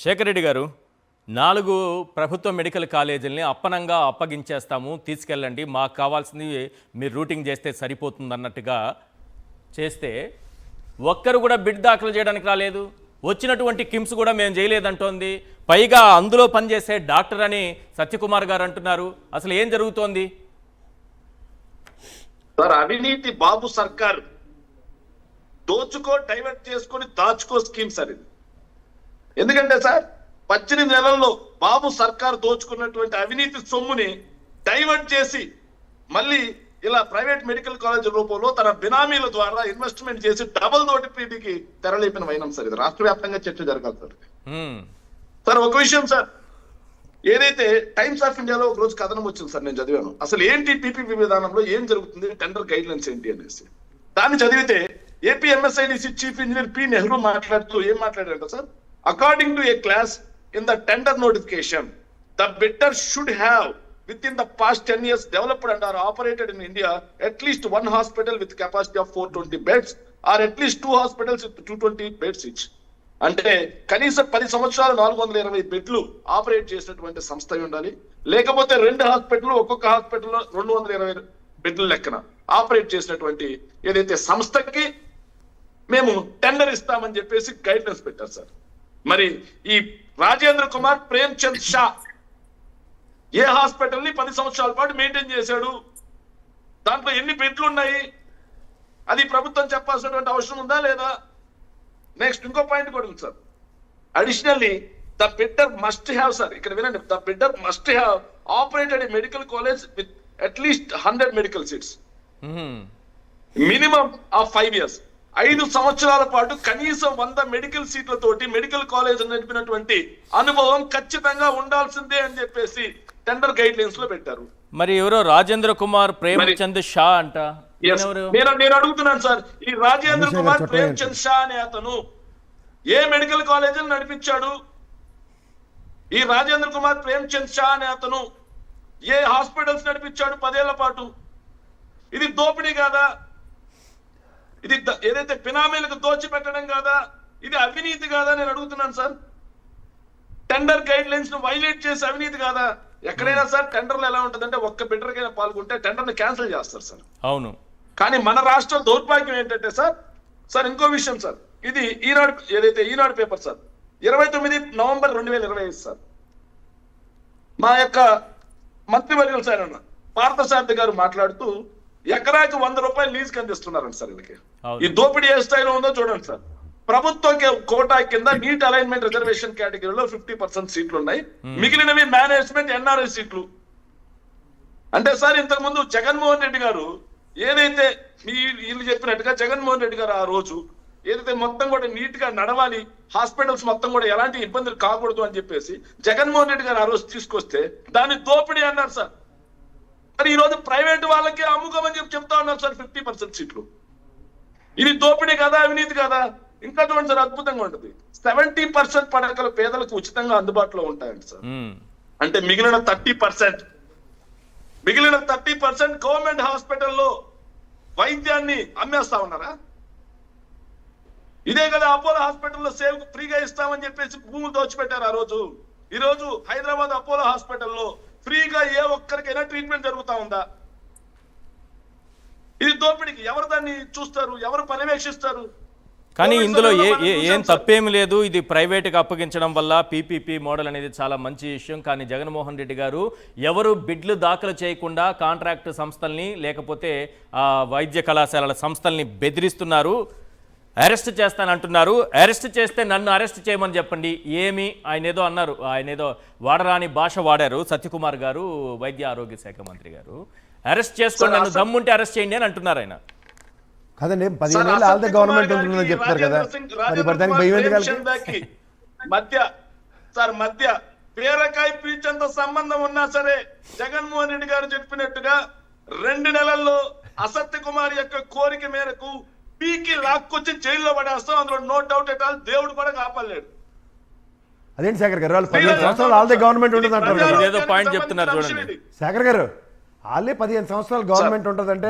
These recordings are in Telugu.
శేఖర్ రెడ్డి గారు 4 ప్రభుత్వ మెడికల్ కాలేజీలని అప్పనంగా అప్పగించేస్తాము, తీసుకెళ్ళండి, మాకు కావాల్సింది మీరు రూటింగ్ చేస్తే సరిపోతుందన్నట్టుగా చేస్తే ఒక్కరు కూడా బిడ్ దాఖలు చేయడానికి రాలేదు. వచ్చినటువంటి కిమ్స్ కూడా మేము చేయలేదంటోంది. పైగా అందులో పనిచేసే డాక్టర్ అని సత్యకుమార్ గారు అంటున్నారు. అసలు ఏం జరుగుతోంది? సార్, అవినీతి బాబు సర్కార్ దోచుకో, డైవర్ట్ చేసుకొని దాచుకో స్కీమ్ సార్ ఇది. ఎందుకంటే సార్ 18 నెలల్లో బాబు సర్కార్ దోచుకున్నటువంటి అవినీతి సొమ్ముని డైవర్ట్ చేసి మళ్ళీ ఇలా ప్రైవేట్ మెడికల్ కాలేజ్ రూపంలో తన బినామీల ద్వారా ఇన్వెస్ట్మెంట్ చేసి డబుల్ నోటిఫిటీకి తెరలేపిన వైనం సార్ ఇది. రాష్ట్ర వ్యాప్తంగా చర్చ జరగాలి సార్. సార్ ఒక విషయం సార్, ఏదైతే టైమ్స్ ఆఫ్ ఇండియాలో ఒక రోజు కథనం వచ్చింది సార్, నేను చదివాను. అసలు ఏంటి పీపీపీ విధానంలో ఏం జరుగుతుంది, టెండర్ గైడ్ లైన్స్ ఏంటి అనేసి దాన్ని చదివితే AP MSIDC chief engineer P Nehru మాట్లాడుతూ ఏం మాట్లాడారంట sir, according to a clause in the tender notification, the bidder should have within the past 10 years developed and are operated in India at least one hospital with capacity of 420 beds or at least 2 hospitals with 220 beds each. అంటే కనీసం 10 సంవత్సరాలు 420 బెడ్లు ఆపరేట్ చేసినటువంటి సంస్థ ఉండాలి. లేకపోతే 2 హాస్పిటల్, ఒక్కొక్క హాస్పిటల్లో 220 బెడ్లు లెక్కన ఆపరేట్ చేసినటువంటి ఏదైతే సంస్థకి మేము టెండర్ ఇస్తామని చెప్పేసి గైడ్ లైన్స్ పెట్టారు సార్. మరి ఈ రాజేంద్ర కుమార్ ప్రేమ్చంద్ షా ఏ హాస్పిటల్ ని 10 సంవత్సరాల పాటు మెయింటైన్ చేశాడు, దాంట్లో ఎన్ని బెడ్లు ఉన్నాయి, అది ప్రభుత్వం చెప్పాల్సినటువంటి అవసరం ఉందా లేదా? నెక్స్ట్ ఇంకో పాయింట్ కూడా ఉంది sir. Additionally the bidder must have, sir ఇక్కడ వినండి, the bidder must have operated A medical college with at least 100 medical seats minimum of 5 years. 5 సంవత్సరాల పాటు కనీసం 100 మెడికల్ సీట్లతోటి మెడికల్ కాలేజ్ నడిపినటువంటి అనుభవం ఖచ్చితంగా ఉండాల్సిందే అని చెప్పేసి టెండర్ గైడ్ లైన్స్ లో పెట్టారు. మరి ఎవరో రాజేంద్ర కుమార్ ప్రేమ్చంద్ షా అంట. నేను అడుగుతున్నాను సార్, ఈ రాజేంద్ర కుమార్ ప్రేమ్చంద్ షా అనే అతను ఏ మెడికల్ కాలేజీలు నడిపించాడు? ఈ రాజేంద్ర కుమార్ ప్రేమ్చంద్ షా అనే అతను ఏ హాస్పిటల్స్ నడిపించాడు 10 ఏళ్ల పాటు? ఇది దోపిడీ కాదా? ఇది ఏదైతే బినామీలకు దోచిపెట్టడం కాదా? ఇది అవినీతి కాదా? నేను అడుగుతున్నాను సార్. టెండర్ గైడ్ లైన్స్ ను వైలేట్ చేసి అవినీతి కాదా? ఎక్కడైనా సార్ టెండర్లు ఎలా ఉంటుందంటే ఒక్క బిడ్డర్కైనా పాల్గొంటే టెండర్ ని క్యాన్సిల్ చేస్తారు సార్. అవును. కానీ మన రాష్ట్ర దౌర్భాగ్యం ఏంటంటే సార్ ఇంకో విషయం సార్, ఇది ఈనాడు ఏదైతే ఈనాడు పేపర్ సార్ 29 నవంబర్ 2025 సార్, మా యొక్క మంత్రివర్యులు సార్ అన్న పార్థసారథి గారు మాట్లాడుతూ ఎకరాకి 100 రూపాయలు లీజుకి అందిస్తున్నారండి సార్. వీళ్ళకి ఈ దోపిడీ ఏ స్థాయిలో ఉందో చూడండి సార్. ప్రభుత్వ కోటా కింద నీట్ అలైన్మెంట్ రిజర్వేషన్ కేటగిరీలో 50% సీట్లు ఉన్నాయి, మిగిలినవి మేనేజ్మెంట్ ఎన్ఆర్ఐ సీట్లు. అంటే సార్ ఇంతకు ముందు జగన్మోహన్ రెడ్డి గారు ఏదైతే వీళ్ళు చెప్పినట్టుగా జగన్మోహన్ రెడ్డి గారు ఆ రోజు ఏదైతే మొత్తం కూడా నీట్ గా నడవాలి, హాస్పిటల్స్ మొత్తం కూడా ఎలాంటి ఇబ్బందులు కాకూడదు అని చెప్పేసి జగన్మోహన్ రెడ్డి గారు ఆ రోజు తీసుకొస్తే దాన్ని దోపిడీ అన్నారు సార్. మరి ఈ రోజు ప్రైవేట్ వాళ్ళకి అమ్ముకోమని చెప్తా ఉన్నారు సార్ 50% సీట్లు. ఇది దోపిడీ కదా, అవినీతి కదా? ఇంకా చూడండి సార్, అద్భుతంగా ఉంటుంది. 70% పడకలు పేదలకు ఉచితంగా అందుబాటులో ఉంటాయండి సార్. అంటే మిగిలిన 30% గవర్నమెంట్ హాస్పిటల్లో వైద్యాన్ని అమ్మేస్తా ఉన్నారా? ఇదే కదా అపోలో హాస్పిటల్లో సేవ్ ఫ్రీగా ఇస్తామని చెప్పేసి భూములు దోచిపెట్టారు ఆ రోజు. ఈ రోజు హైదరాబాద్ అపోలో హాస్పిటల్లో ఫ్రీగా ఏ ఒక్కరికైనా ట్రీట్మెంట్ జరుగుతా ఉందా? ఇది దోపిడీకి ఎవరు దాన్ని చూస్తారు, ఎవరు పర్యవేక్షిస్తారు? కానీ ఇందులో ఏం తప్పేమి లేదు. ఇది ప్రైవేట్గా అప్పగించడం వల్ల పీపీపీ మోడల్ అనేది చాలా మంచి విషయం. కానీ జగన్మోహన్ రెడ్డి గారు ఎవరు బిడ్లు దాఖలు చేయకుండా కాంట్రాక్ట్ సంస్థల్ని లేకపోతే వైద్య కళాశాలల సంస్థల్ని బెదిరిస్తున్నారు, అరెస్ట్ చేస్తానంటున్నారు. అరెస్ట్ చేస్తే నన్ను అరెస్ట్ చేయమని చెప్పండి. ఏమి ఆయన ఏదో అన్నారు, ఆయన ఏదో వాడరాని భాష వాడారు సత్యకుమార్ గారు, వైద్య ఆరోగ్య శాఖ మంత్రి గారు. అరెస్ట్ చేసుకోండి, నన్ను దమ్ముంటే అరెస్ట్ చేయండి అని అంటున్నారు ఆయన. కదండి 15 ఏళ్ళు ఆల్దే గవర్నమెంట్ ఉంటుందని చెప్తారు కదా, మధ్య పేరకాయ పీచంత సంబంధం ఉన్నా సరే జగన్మోహన్ రెడ్డి గారు చెప్పినట్టుగా 2 నెలల్లో అసత్య కుమార్ యొక్క కోరిక మేరకు పీకి లాక్కొచ్చి జైల్లో పడేస్తాం. అందులో నో డౌట్ ఎట్ ఆల్. దేవుడు కూడా కాపాడలేడు. అదేంటి శేఖర్ గారు, వాళ్ళు 15 సంవత్సరాలు ఆల్దే గవర్నమెంట్ ఉంటుంది అంటారు. ఏదో పాయింట్ చెప్తున్నారు చూడండి శేఖర్ గారు. వాళ్ళే 15 సంవత్సరాలు గవర్నమెంట్ ఉంటుందంటే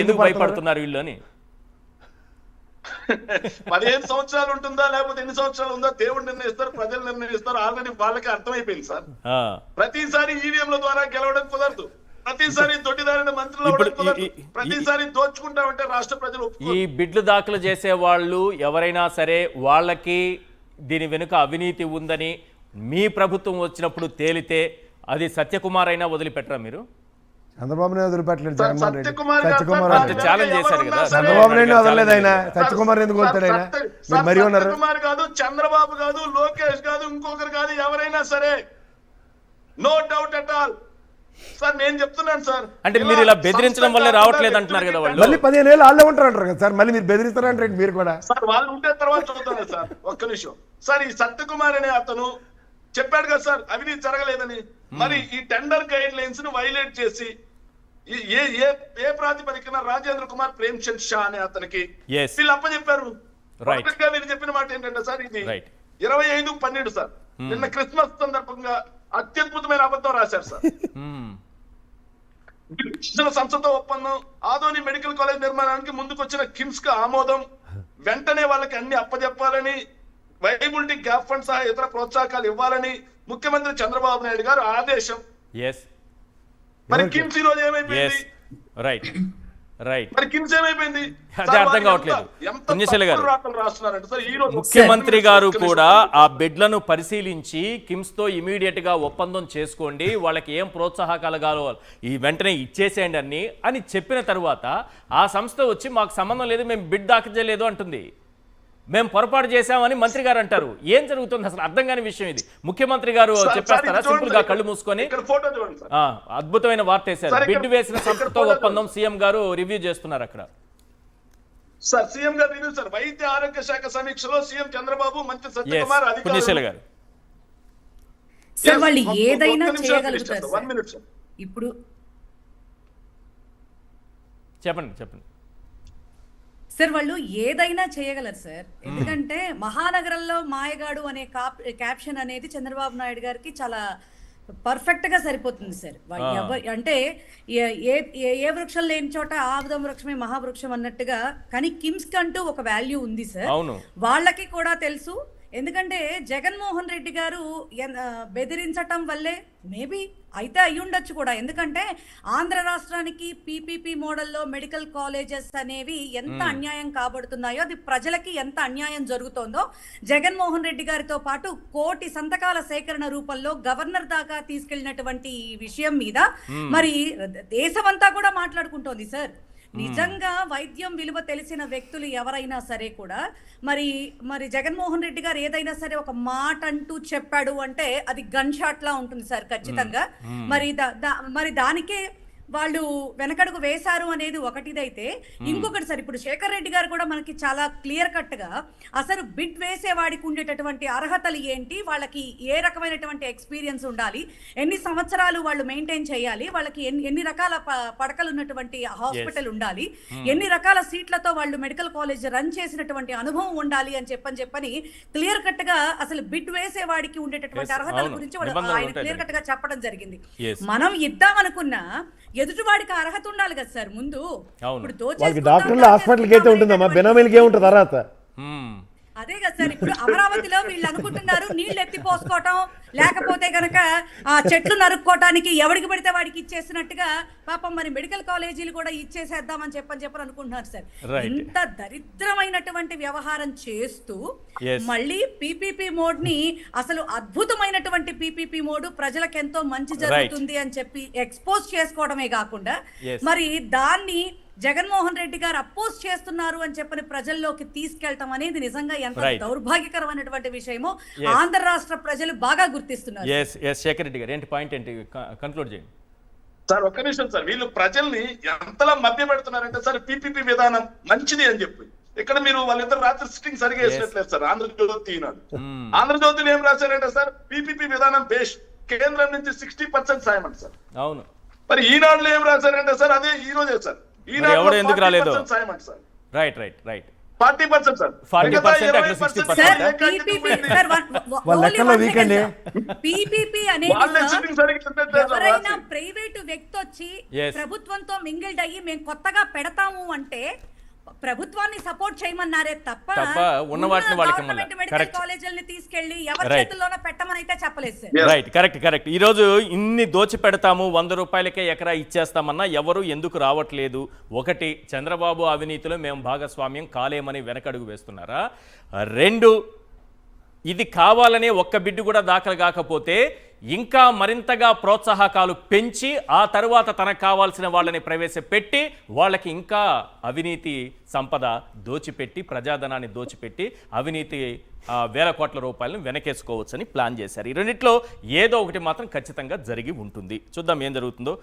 ఎందుకు భయపడుతున్నారు వీళ్ళు అని? 15 సంవత్సరాలు ఉంటుందా లేకపోతే ఎన్ని సంవత్సరాలు ఉందా దేవుడు నిర్ణయిస్తారు, ప్రజలు నిర్ణయిస్తారు. ఆల్రెడీ వాళ్ళకి అర్థమైపోయింది సార్. ఆ. ప్రతిసారి ఈవీఎంల ద్వారా గెలవడం కుదరదు, ప్రతిసారి దొడ్డిదారిన మంత్రులు అవ్వడం ఇప్పుడు కుదరదు, ప్రతిసారి దోచుకుంటామంటే రాష్ట్ర ప్రజలు ఈ ఒప్పుకోరు. బిడ్లు దాఖలు చేసే వాళ్ళు ఎవరైనా సరే వాళ్ళకి దీని వెనుక అవినీతి ఉందని మీ ప్రభుత్వం వచ్చినప్పుడు తేలితే అది సత్యకుమార్ అయినా వదిలిపెట్టరా మీరు? చంద్రబాబు నాయుడు వదిలిపెట్టలేదు, సార్, జగన్మోహన్ రెడ్డి. సత్యకుమార్ గారు సత్యకుమార్ సార్, వదిలి- ఛాలెంజ్ చేశారు కదా. ఎవరున్నా సరే, చంద్రబాబు నాయుడు వదలలేదు ఆయన. ఛాలెంజ్ సత్యకుమార్ ఎందుకు వదులుతాడు ఆయన? మీరు మరీ ఉన్నారు. సత్యకుమార్ కాదు, చంద్రబాబు కాదు, లోకేష్ కాదు, ఇంకొకరు కాదు, ఎవరైనా సరే no doubt at all. Sir నేను చెప్తున్నాను సార్, అంటే మీరు ఇలా బెదిరించడం వల్లే రావట్లేదు అంటున్నారు కదా వాళ్ళు. మళ్ళీ 15 ఏళ్ళు వాళ్ళే ఉంటారు అంటారు కదా సార్. మళ్ళీ మీరు బెదిరిస్తారంటారు మీరు కూడా. సార్ వాళ్ళు ఉంటే తర్వాత చూద్దాం సార్. ఒక్క నిమిషం సార్, ఈ సత్యకుమార్ అనే అతను చెప్పాడు కదా సార్ అవినీతి జరగలేదని. మరి ఈ టెండర్ గైడ్ లైన్స్ ను వైలేట్ చేసి ఏ ఏ ఏ ప్రాతిపదికన రాజేంద్ర కుమార్ ప్రేమ్చంద్ షా అనే అతనికి Yes. వీళ్ళు అప్పచెప్పారు. Right. మొదటగా వీళ్ళు చెప్పిన మాట ఏంటంటే సార్, ఇది Right. 25/12 సార్, నిన్న క్రిస్మస్ సందర్భంగా అత్యద్భుతమైన అబద్ధం రాశారు సార్. సంస్థతో ఒప్పందం, ఆదోని మెడికల్ కాలేజ్ నిర్మాణానికి ముందుకొచ్చిన కిమ్స్ కు ఆమోదం, వెంటనే వాళ్ళకి అన్ని అప్పచెప్పాలని, వైబిలిటీ గ్యాప్ ఫండ్ సహా ఇతర ప్రోత్సాహకాలు ఇవ్వాలని ముఖ్యమంత్రి చంద్రబాబు నాయుడు గారు ఆదేశం. ఎస్ మరి కిమ్స్ ఈ రోజు ఏమైపోయింది? రైట్ రైట్ మరి కిమ్స్ ఏమైపోయింది? అదే అర్థం కావట్లేదు. పుణ్యశీల గారు, రాస్తున్నారంటే సార్ ఈ రోజు ముఖ్యమంత్రి గారు కూడా ఆ బిడ్లను పరిశీలించి కిమ్స్ తో ఇమీడియట్ గా ఒప్పందం చేసుకోండి, వాళ్ళకి ఏం ప్రోత్సాహకాలు కావాలి ఈ వెంటనే ఇచ్చేసేయండి అని చెప్పిన తర్వాత ఆ సంస్థ వచ్చి మాకు సంబంధం లేదు, మేము బిడ్ దాఖలు చేయలేదు అంటుంది. మేము పొరపాటు చేశామని మంత్రి గారు అంటారు. ఏం జరుగుతుంది అసలు అర్థం కాని విషయం ఇది. ముఖ్యమంత్రి గారు చెప్పేస్తారా సింపుల్ గా కళ్ళు మూసుకొని? ఇక్కడ ఫోటో చూడండి సార్. అద్భుతమైన వార్త వేశారు. సార్, బిడ్ వేసిన సంస్థతో ఒప్పందం సీఎం గారు రివ్యూ చేస్తున్నారు అక్కడ. సార్ సీఎం గారు రివ్యూ సార్, వైద్య ఆరోగ్య శాఖ సమీక్షలో సీఎం చంద్రబాబు, మంత్రి సత్యకుమార్, పుణ్యశీల అధికారులు. గారు సార్ వాళ్ళు ఏదైనా ఒక్క నిమిషం చేయగలుగుతారు సార్, సార్. 1 minute sir. ఇప్పుడు చెప్పండి. సార్ వాళ్ళు ఏదైనా చేయగలరు సార్. ఎందుకంటే మహానగరంలో మాయగాడు అనే క్యాప్షన్ అనేది చంద్రబాబు నాయుడు గారికి చాలా పర్ఫెక్ట్ గా సరిపోతుంది సార్. అంటే ఏ వృక్షం లేని చోట ఆముదం వృక్షమే మహావృక్షం అన్నట్టుగా. కానీ కిమ్స్ కంటూ ఒక వాల్యూ ఉంది సార్. అవును, వాళ్ళకి కూడా తెలుసు. ఎందుకంటే జగన్మోహన్ రెడ్డి గారు బెదిరించటం వల్లే మేబీ అయితే అయ్యుండొచ్చు కూడా. ఎందుకంటే ఆంధ్ర రాష్ట్రానికి పీపీపీ మోడల్లో మెడికల్ కాలేజెస్ అనేవి ఎంత అన్యాయం కాబడుతున్నాయో, అది ప్రజలకి ఎంత అన్యాయం జరుగుతోందో జగన్మోహన్ రెడ్డి గారితో పాటు 1 కోటి సంతకాల సేకరణ రూపంలో గవర్నర్ దాకా తీసుకెళ్లినటువంటి ఈ విషయం మీద మరి దేశమంతా కూడా మాట్లాడుకుంటోంది సార్. నిజంగా వైద్యం విలువ తెలిసిన వ్యక్తులు ఎవరైనా సరే కూడా మరి జగన్మోహన్ రెడ్డి గారు ఏదైనా సరే ఒక మాట అంటూ చెప్పాడు అంటే అది గన్ షాట్ లా ఉంటుంది సార్ ఖచ్చితంగా. మరి దానికే వాళ్ళు వెనకడుగు వేశారు అనేది ఒకటిదైతే, ఇంకొకటి సార్ ఇప్పుడు శేఖర్ రెడ్డి గారు కూడా మనకి చాలా క్లియర్ కట్ గా అసలు బిడ్ వేసేవాడికి ఉండేటటువంటి అర్హతలు ఏంటి, వాళ్ళకి ఏ రకమైనటువంటి ఎక్స్పీరియన్స్ ఉండాలి, ఎన్ని సంవత్సరాలు వాళ్ళు మెయింటైన్ చేయాలి, వాళ్ళకి ఎన్ని రకాల పడకలు ఉన్నటువంటి హాస్పిటల్ ఉండాలి, ఎన్ని రకాల సీట్లతో వాళ్ళు మెడికల్ కాలేజ్ రన్ చేసినటువంటి అనుభవం ఉండాలి అని చెప్పని క్లియర్ కట్ గా అసలు బిడ్ వేసేవాడికి ఉండేటటువంటి అర్హతల గురించి ఆయన క్లియర్ కట్ గా చెప్పడం జరిగింది. మనం ఇద్దామనుకున్నా ఎదుటివాడికి అర్హత ఉండాలి కదా సార్ ముందు. ఇప్పుడు డాక్టర్లు హాస్పిటల్కి అయితే ఉంటుందమ్మా, బెనామీలకి ఏముంటుంది అర్హత? అదే కదా సార్. ఇప్పుడు అమరావతిలో వీళ్ళు అనుకుంటున్నారు నీళ్లు ఎత్తి పోసుకోవటం, లేకపోతే గనక ఆ చెట్లు నరుక్కోవటానికి ఎవడికి పడితే వాడికి ఇచ్చేసినట్టుగా పాపం మరి మెడికల్ కాలేజీలు కూడా ఇచ్చేసేద్దామని చెప్పని అనుకుంటున్నారు సార్. ఇంత దరిద్రమైనటువంటి వ్యవహారం చేస్తూ మళ్ళీ పీపీపీ మోడ్ ని అసలు అద్భుతమైనటువంటి పీపీపీ మోడ్ ప్రజలకు ఎంతో మంచి జరుగుతుంది అని చెప్పి ఎక్స్పోజ్ చేసుకోవడమే కాకుండా మరి దాన్ని జగన్మోహన్ రెడ్డి గారు అపోజ్ చేస్తున్నారు అని చెప్పని ప్రజల్లోకి తీసుకెళ్తాం అనేది నిజంగా ఎంత దౌర్భాగ్యకరమైనటువంటి విషయమో ఆంధ్ర రాష్ట్ర ప్రజలు బాగా గుర్తిస్తున్నారు. శేఖర్ రెడ్డి గారు ఏంటి పాయింట్ ఏంటి కన్క్లూడ్ చేయండి సార్. ఒక్క నిమిషం సార్, వీళ్ళు ప్రజల్ని ఎంతలా మభ్య పెడుతున్నారంటే సార్ పీపీపీ విధానం మంచిది అని చెప్పి ఇక్కడ మీరు వాళ్ళిద్దరు రాత్రి సిట్టింగ్ సరిగా వేసినట్లేదు సార్. ఆంధ్రజ్యోతి ఈనాడు ఆంధ్రజ్యోతిలో ఏం రాశారంటే సార్ పీపీపీ విధానం బేస్, కేంద్రం నుంచి 60% సాయం అంట సార్. అవును, మరి ఈనాడులో ఏం రాశారంటే సార్ అదే ఈ రోజే సార్. ఎవడు ఎందుకు రాలేదు? సాయం అంట సార్. Right 40% sir. 40% అక్కడ 60%. వాళ్ళ లెక్కలో వీకండి. పీపీపీ అనేది ఎవరైనా ప్రైవేటు వ్యక్తి వచ్చి ప్రభుత్వంతో మింగిల్డ్ అయ్యి మేము కొత్తగా పెడతాము అంటే ప్రభుత్వాన్ని సపోర్ట్ చేయమన్నారే తప్ప తప్ప ఉన్న వాటిని వాళ్ళకి ఇవ్వమన్నారు. Government medical Correct. కాలేజీలని తీసుకెళ్లి ఎవరి Right. చేతుల్లోనో పెట్టమని అయితే చెప్పలేదు సార్. Yes. రైట్ కరెక్ట్ ఈ రోజు ఇన్ని దోచి పెడతాము 100 రూపాయలకే ఎకరా ఇచ్చేస్తామన్నా ఎవరు ఎందుకు రావట్లేదు? ఒకటి, చంద్రబాబు అవినీతిలో మేము భాగస్వామ్యం కాలేమని వెనకడుగు వేస్తున్నారా? 2, ఇది కావాలనే ఒక్క బిడ్డు కూడా దాఖలు కాకపోతే ఇంకా మరింతగా ప్రోత్సాహకాలు పెంచి ఆ తరువాత తనకు కావాల్సిన వాళ్ళని ప్రవేశపెట్టి వాళ్ళకి ఇంకా అవినీతి సంపద దోచిపెట్టి ప్రజాధనాన్ని దోచిపెట్టి అవినీతి వేల కోట్ల రూపాయలను వెనకేసుకోవచ్చని ప్లాన్ చేశారు. ఈ రెండిట్లో ఏదో ఒకటి మాత్రం ఖచ్చితంగా జరిగి ఉంటుంది. చూద్దాం ఏం జరుగుతుందో.